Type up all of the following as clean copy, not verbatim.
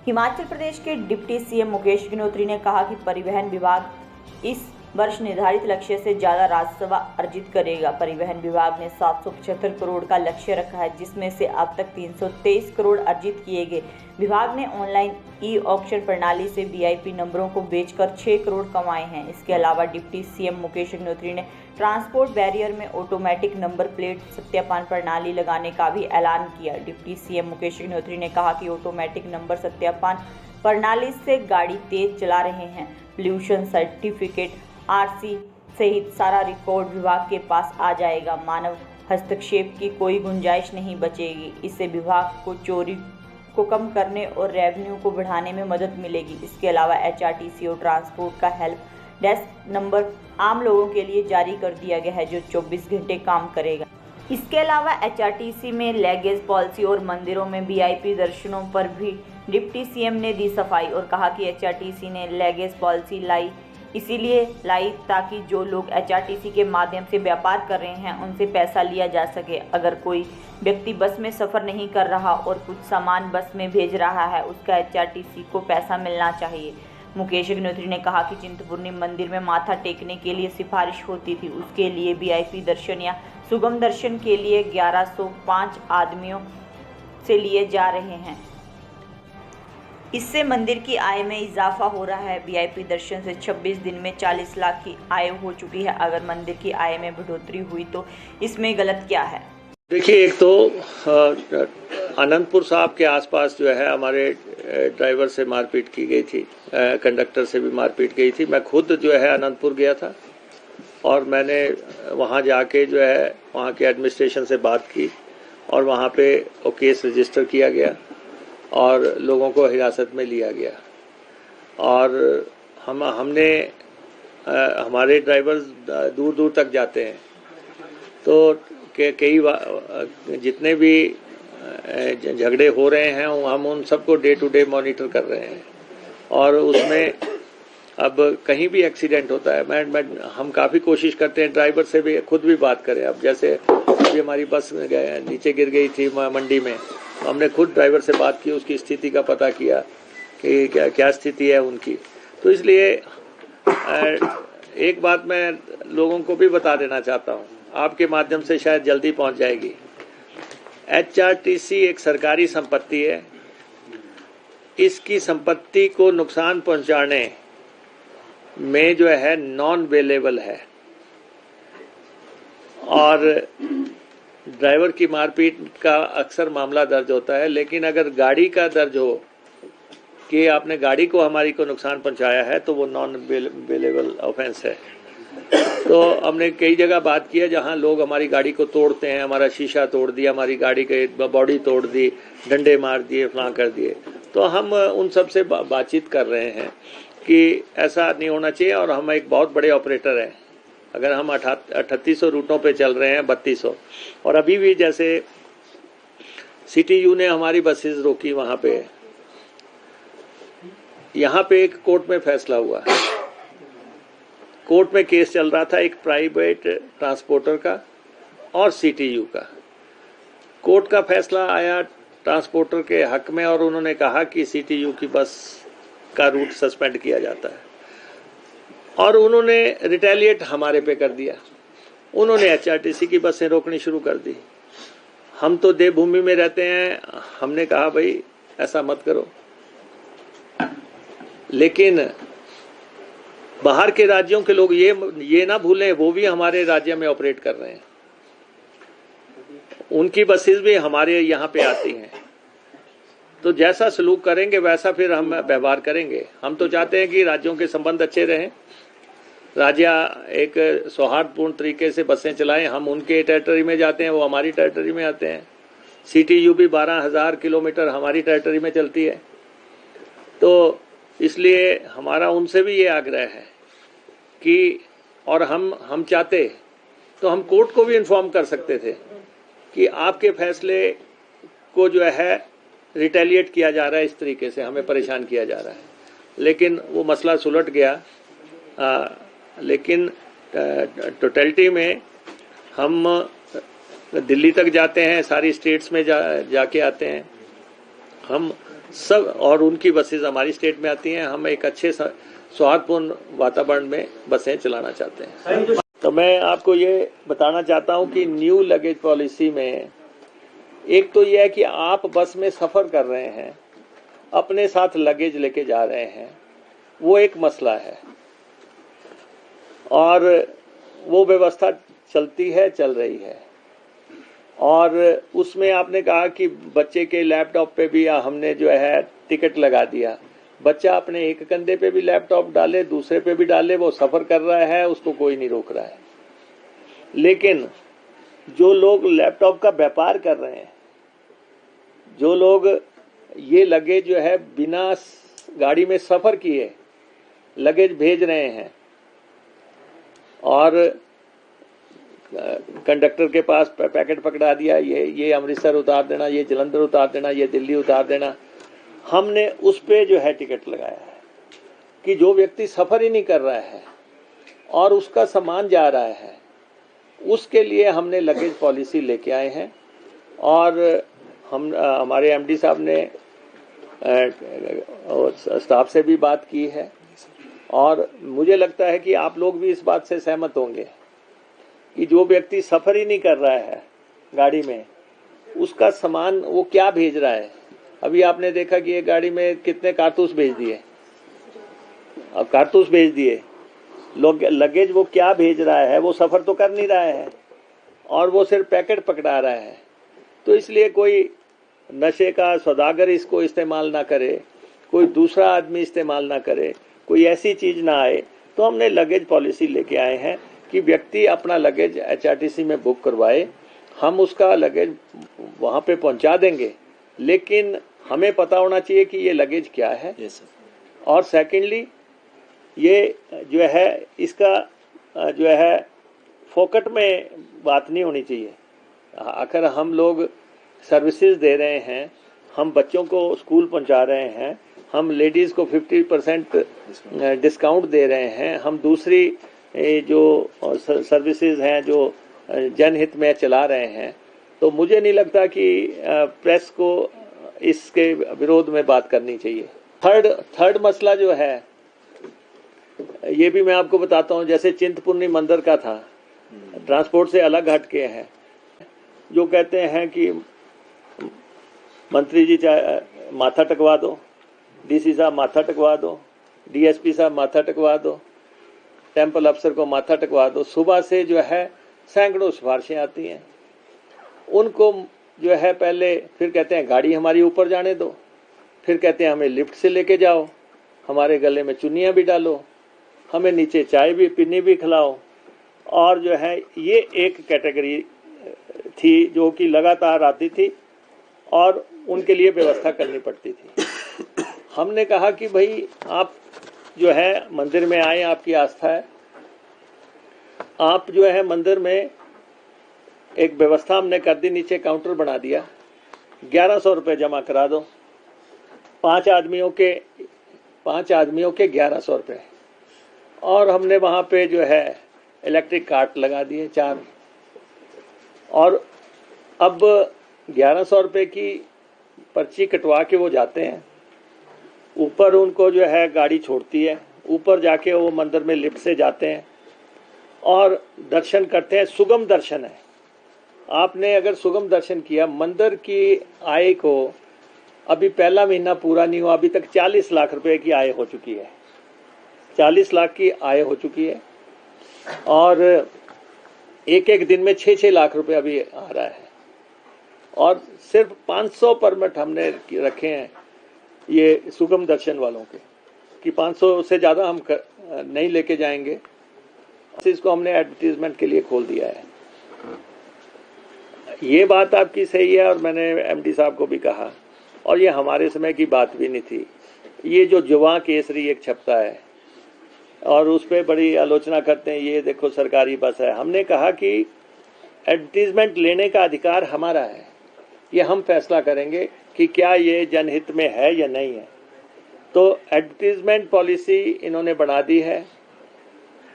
हिमाचल प्रदेश के deputy CM Mukesh Agnihotri ने कहा कि परिवहन विभाग इस वर्ष निर्धारित लक्ष्य से ज्यादा राजस्व अर्जित करेगा। परिवहन विभाग ने 775 करोड़ का लक्ष्य रखा है, जिसमें से अब तक 323 करोड़ अर्जित किए गए। विभाग ने ऑनलाइन ई ऑक्शन प्रणाली से वीआईपी नंबरों को बेचकर 6 करोड़ कमाए हैं। इसके अलावा डिप्टी सीएम मुकेश अग्निहोत्री ने ट्रांसपोर्ट बैरियर में ऑटोमेटिक नंबर प्लेट सत्यापन प्रणाली लगाने का भी ऐलान किया। डिप्टी सीएम मुकेश अग्निहोत्री ने कहा कि ऑटोमेटिक नंबर सत्यापन प्रणाली से गाड़ी तेज चला रहे हैं, पोल्यूशन सर्टिफिकेट, आरसी सहित सारा रिकॉर्ड विभाग के पास आ जाएगा। मानव हस्तक्षेप की कोई गुंजाइश नहीं बचेगी। इससे विभाग को चोरी को कम करने और रेवेन्यू को बढ़ाने में मदद मिलेगी। इसके अलावा एचआरटीसी और ट्रांसपोर्ट का हेल्प डेस्क नंबर आम लोगों के लिए जारी कर दिया गया है, जो 24 घंटे काम करेगा। इसके अलावा एचआरटीसी में लगेज पॉलिसी और मंदिरों में वीआईपी दर्शनों पर भी डिप्टी सीएम ने दी सफाई और कहा कि एचआरटीसी ने लगेज पॉलिसी इसीलिए लाई ताकि जो लोग एचआरटीसी के माध्यम से व्यापार कर रहे हैं उनसे पैसा लिया जा सके। अगर कोई व्यक्ति बस में सफ़र नहीं कर रहा और कुछ सामान बस में भेज रहा है, उसका एचआरटीसी को पैसा मिलना चाहिए। मुकेश अग्निहोत्री ने कहा कि चिंतपूर्णी मंदिर में माथा टेकने के लिए सिफारिश होती थी, उसके लिए वीआईपी दर्शन या सुगम दर्शन के लिए 1105 आदमियों से लिए जा रहे हैं। इससे मंदिर की आय में इजाफा हो रहा है। वीआईपी दर्शन से 26 दिन में 40 लाख की आय हो चुकी है। अगर मंदिर की आय में बढ़ोतरी हुई तो इसमें गलत क्या है? देखिए, एक तो अनंतपुर साहब के आसपास जो है हमारे ड्राइवर से मारपीट की गई थी, कंडक्टर से भी मारपीट गई थी। मैं खुद जो है अनंतपुर गया था और मैंने वहाँ जाके जो है वहाँ के एडमिनिस्ट्रेशन से बात की और वहाँ पे वो केस रजिस्टर किया गया और लोगों को हिरासत में लिया गया। और हमने हमारे ड्राइवर्स दूर दूर तक जाते हैं, तो कई जितने भी झगड़े हो रहे हैं हम उन सबको डे टू डे मॉनिटर कर रहे हैं। और उसमें अब कहीं भी एक्सीडेंट होता है, हम काफ़ी कोशिश करते हैं ड्राइवर से भी खुद भी बात करें। अब जैसे अभी हमारी बस नीचे गिर गई थी मंडी में, हमने खुद ड्राइवर से बात की, उसकी स्थिति का पता किया कि क्या स्थिति है उनकी। तो इसलिए एक बात मैं लोगों को भी बता देना चाहता हूँ, आपके माध्यम से शायद जल्दी पहुँच जाएगी। एचआरटीसी एक सरकारी संपत्ति है। इसकी संपत्ति को नुकसान पहुँचाने में जो है नॉन अवेलेबल है। और ड्राइवर की मारपीट का अक्सर मामला दर्ज होता है, लेकिन अगर गाड़ी का दर्ज हो कि आपने गाड़ी को हमारी को नुकसान पहुंचाया है तो वो नॉन अवेलेबल ऑफेंस है। तो हमने कई जगह बात की है जहां लोग हमारी गाड़ी को तोड़ते हैं, हमारा शीशा तोड़ दिया, हमारी गाड़ी के बॉडी तोड़ दी, डंडे मार दिए, फलां कर दिए। तो हम उन सब से बातचीत कर रहे हैं कि ऐसा नहीं होना चाहिए। और हम एक बहुत बड़े ऑपरेटर हैं। अगर हम 3800 रूटों पे चल रहे हैं, 3200, और अभी भी जैसे सीटीयू ने हमारी बसेस रोकी वहाँ पे, यहाँ पे एक कोर्ट में फैसला हुआ। कोर्ट में केस चल रहा था एक प्राइवेट ट्रांसपोर्टर का और सीटीयू का। कोर्ट का फैसला आया ट्रांसपोर्टर के हक में और उन्होंने कहा कि सीटीयू की बस का रूट सस्पेंड किया जाता है। और उन्होंने रिटेलिएट हमारे पे कर दिया। उन्होंने एचआरटीसी की बसें रोकनी शुरू कर दी। हम तो देवभूमि में रहते हैं, हमने कहा भाई ऐसा मत करो। लेकिन बाहर के राज्यों के लोग ये ना भूलें, वो भी हमारे राज्य में ऑपरेट कर रहे हैं। उनकी बसेस भी हमारे यहाँ पे आती हैं। तो जैसा सलूक करेंगे वैसा फिर हम व्यवहार करेंगे। हम तो चाहते हैं कि राज्यों के संबंध अच्छे रहें, राज्य एक सौहार्दपूर्ण तरीके से बसें चलाएं। हम उनके टेरिटरी में जाते हैं, वो हमारी टेरिटरी में आते हैं। सीटीयू भी 12,000 किलोमीटर हमारी टेरिटरी में चलती है। तो इसलिए हमारा उनसे भी ये आग्रह है कि, और हम चाहते तो हम कोर्ट को भी इन्फॉर्म कर सकते थे कि आपके फैसले को जो है रिटेलिएट किया जा रहा है, इस तरीके से हमें परेशान किया जा रहा है। लेकिन वो मसला सुलट गया। लेकिन टोटलिटी में हम दिल्ली तक जाते हैं, सारी स्टेट्स में जाके आते हैं। हम सब, और उनकी बसेज हमारी स्टेट में आती हैं। हम एक अच्छे सौहार्दपूर्ण वातावरण में बसें चलाना चाहते हैं। तो मैं आपको ये बताना चाहता हूं कि न्यू लगेज पॉलिसी में एक तो ये है कि आप बस में सफ़र कर रहे हैं, अपने साथ लगेज लेके जा रहे हैं, वो एक मसला है और वो व्यवस्था चलती है, चल रही है। और उसमें आपने कहा कि बच्चे के लैपटॉप पे भी हमने जो है टिकट लगा दिया। बच्चा अपने एक कंधे पे भी लैपटॉप डाले, दूसरे पे भी डाले, वो सफ़र कर रहा है, उसको कोई नहीं रोक रहा है। लेकिन जो लोग लैपटॉप का व्यापार कर रहे हैं, जो लोग ये लगेज जो है बिना गाड़ी में सफ़र किए लगेज भेज रहे हैं और कंडक्टर के पास पैकेट पकड़ा दिया, ये अमृतसर उतार देना, ये जलंधर उतार देना, ये दिल्ली उतार देना, हमने उस पे जो है टिकट लगाया है कि जो व्यक्ति सफ़र ही नहीं कर रहा है और उसका सामान जा रहा है, उसके लिए हमने लगेज पॉलिसी लेके आए हैं। और हमारे एमडी साहब ने स्टाफ से भी बात की है और मुझे लगता है कि आप लोग भी इस बात से सहमत होंगे कि जो व्यक्ति सफ़र ही नहीं कर रहा है गाड़ी में, उसका सामान वो क्या भेज रहा है। अभी आपने देखा कि ये गाड़ी में कितने कारतूस भेज दिए, अब कारतूस भेज दिए, लोग लगेज वो क्या भेज रहा है, वो सफ़र तो कर नहीं रहा है और वो सिर्फ पैकेट पकड़ा रहा है। तो इसलिए कोई नशे का सौदागर इसको इस्तेमाल ना करे, कोई दूसरा आदमी इस्तेमाल ना करे, कोई ऐसी चीज़ ना आए। तो हमने लगेज पॉलिसी लेके आए हैं कि व्यक्ति अपना लगेज HRTC में बुक करवाए, हम उसका लगेज वहाँ पे पहुँचा देंगे, लेकिन हमें पता होना चाहिए कि ये लगेज क्या है। और सेकेंडली ये जो है इसका जो है फोकट में बात नहीं होनी चाहिए। आखिर हम लोग सर्विसेज दे रहे हैं, हम बच्चों को स्कूल पहुंचा रहे हैं, हम लेडीज़ को 50% डिस्काउंट दे रहे हैं, हम दूसरी जो सर्विसेज हैं जो जनहित में चला रहे हैं। तो मुझे नहीं लगता कि प्रेस को इसके विरोध में बात करनी चाहिए। थर्ड मसला जो है ये भी मैं आपको बताता हूँ। जैसे चिंतपूर्णी मंदिर का था, ट्रांसपोर्ट से अलग हटके हैं, जो कहते हैं कि मंत्री जी माथा टकवा दो, DC साहब माथा टकवा दो, DSP साहब माथा टकवा दो, टेम्पल अफसर को माथा टकवा दो। सुबह से जो है सैकड़ों सिफारिशें आती हैं, उनको जो है पहले फिर कहते हैं गाड़ी हमारी ऊपर जाने दो, फिर कहते हैं हमें लिफ्ट से लेके जाओ, हमारे गले में चुन्नियाँ भी डालो, हमें नीचे चाय भी पीनी भी खिलाओ। और जो है ये एक कैटेगरी थी जो कि लगातार आती थी और उनके लिए व्यवस्था करनी पड़ती थी। हमने कहा कि भाई आप जो है मंदिर में आए, आपकी आस्था है, आप जो है मंदिर में एक व्यवस्था हमने कर दी, नीचे काउंटर बना दिया, 1100 रुपये जमा करा दो, 5 आदमियों के 1100 रुपये। और हमने वहाँ पे जो है इलेक्ट्रिक कार्ट लगा दिए 4। और अब 1100 रुपये की पर्ची कटवा के वो जाते हैं, ऊपर उनको जो है गाड़ी छोड़ती है, ऊपर जाके वो मंदिर में लिफ्ट से जाते हैं और दर्शन करते हैं। सुगम दर्शन है। आपने अगर सुगम दर्शन किया, मंदिर की आय को अभी पहला महीना पूरा नहीं हुआ, अभी तक 40 लाख रुपए की आय हो चुकी है, 40 लाख की आय हो चुकी है। और एक दिन में 6-6 लाख रुपए अभी आ रहा है। और सिर्फ 500 परमिट हमने रखे हैं ये सुगम दर्शन वालों के, कि 500 से ज़्यादा हम नहीं लेके जाएंगे। इसको हमने एडवर्टीजमेंट के लिए खोल दिया है। ये बात आपकी सही है और मैंने एमडी साहब को भी कहा, और ये हमारे समय की बात भी नहीं थी। ये जो जुवा केसरी एक छपता है और उस पर बड़ी आलोचना करते हैं, ये देखो सरकारी बस है। हमने कहा कि एडवर्टीजमेंट लेने का अधिकार हमारा है, ये हम फैसला करेंगे कि क्या ये जनहित में है या नहीं है। तो एडवर्टीजमेंट पॉलिसी इन्होंने बना दी है।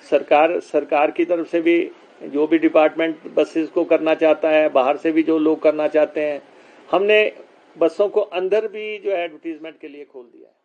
सरकार की तरफ से भी जो भी डिपार्टमेंट बसेस को करना चाहता है, बाहर से भी जो लोग करना चाहते हैं, हमने बसों को अंदर भी जो है एडवर्टीजमेंट के लिए खोल दिया है।